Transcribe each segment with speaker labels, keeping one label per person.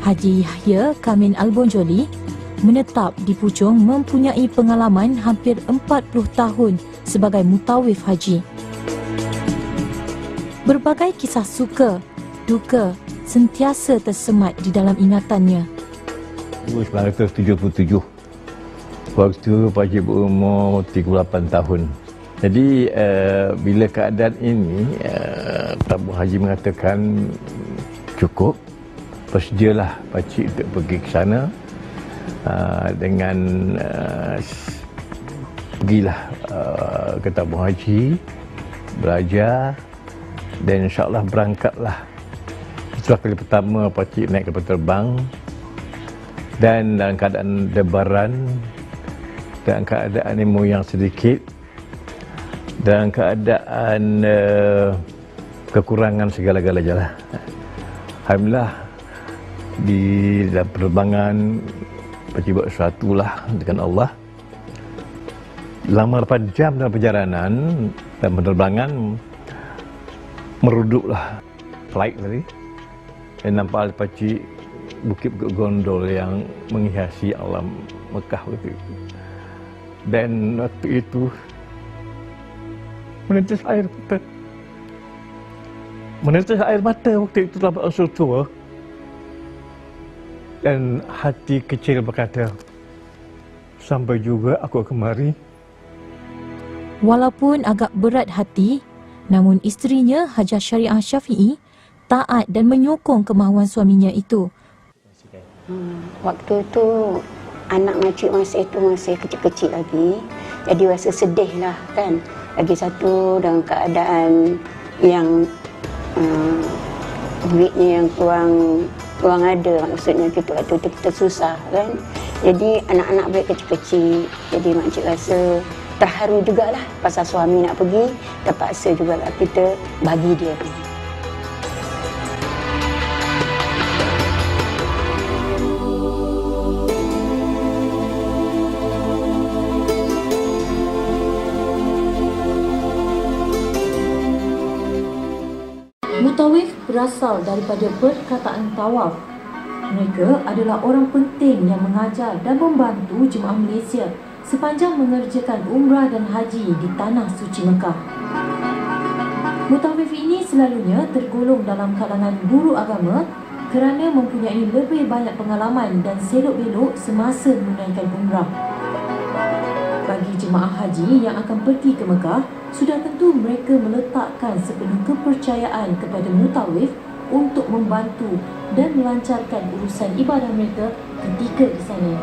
Speaker 1: Haji Yahya Kamin Albonjoli menetap di Puchong mempunyai pengalaman hampir 40 tahun sebagai mutawif haji. Berbagai kisah suka, duka sentiasa tersemat di dalam ingatannya.
Speaker 2: 1977, waktu Pakcik berumur 38 tahun. Jadi bila keadaan ini tabung haji mengatakan cukup, bersedialah Pakcik untuk pergi ke sana dengan pergilah ke tabung haji, belajar dan insyaAllah berangkatlah. Itulah kali pertama Pakcik naik kapal terbang dan dalam keadaan debaran, dalam keadaan ilmu yang sedikit, dalam keadaan kekurangan segala-galanya lah. Alhamdulillah di dalam penerbangan Pakcik buat sesuatu lah dengan Allah. Lama 8 jam dalam perjalanan dan penerbangan, meruduklah flight tadi. Dan nampak Pakcik bukit-bukit gondol yang menghiasi alam Mekah waktu itu. Dan waktu itu menetes air mata. Menetes air mata waktu itu dalam unsur tua. Dan hati kecil berkata, sampai juga aku kemari.
Speaker 1: Walaupun agak berat hati, namun isterinya Hajah Syariah Syafi'i taat dan menyokong kemahuan suaminya itu.
Speaker 3: Waktu itu anak makcik masa itu masih kecil-kecil lagi, jadi rasa sedih lah kan. Lagi satu dalam keadaan yang duitnya yang kurang ada, maksudnya kita waktu itu kita susah kan. Jadi anak-anak baik kecil-kecil, jadi makcik rasa terharu jugalah pasal suami nak pergi, terpaksa jugalah kita bagi dia pergi.
Speaker 1: Mutawif berasal daripada perkataan tawaf. Mereka adalah orang penting yang mengajar dan membantu jemaah Malaysia sepanjang mengerjakan umrah dan haji di Tanah Suci Mekah. Mutawif ini selalunya tergolong dalam kalangan guru agama kerana mempunyai lebih banyak pengalaman dan selok-belok semasa menunaikan umrah. Bagi jemaah haji yang akan pergi ke Mekah, sudah tentu mereka meletakkan sepenuh kepercayaan kepada mutawif untuk membantu dan melancarkan urusan ibadah mereka ketika di sana.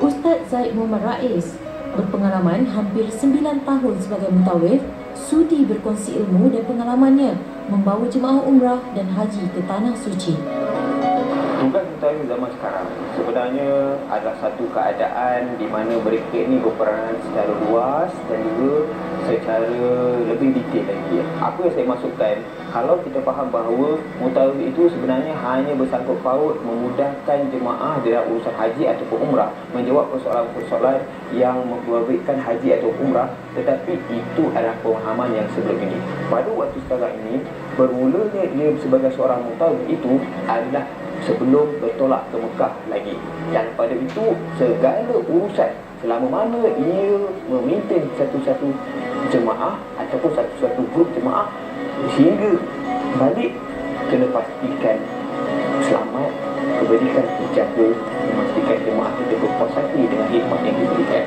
Speaker 1: Ustaz Zaid Muhammad Rais berpengalaman hampir 9 tahun sebagai mutawif, sudi berkongsi ilmu dan pengalamannya membawa jemaah umrah dan haji ke Tanah Suci.
Speaker 4: Tugas mutawif zaman sekarang sebenarnya adalah satu keadaan di mana mereka ini berperanan secara luas dan juga secara lebih detail lagi. Apa yang saya maksudkan, kalau kita faham bahawa mutawif itu sebenarnya hanya bersangkut paut memudahkan jemaah dalam urusan haji ataupun umrah, menjawab persoalan-persoalan yang membabitkan haji atau umrah, tetapi itu adalah pemahaman yang sebelum ini. Pada waktu sekarang ini, bermulanya dia sebagai seorang mutawif itu adalah sebelum bertolak ke Mekah lagi. Dan pada itu segala urusan selama mana ia memimpin satu-satu jemaah ataupun satu-satu grup jemaah sehingga balik, kena pastikan selamat, kebajikan dijaga, memastikan jemaah kita berpuas hati dengan hikmat yang diberikan.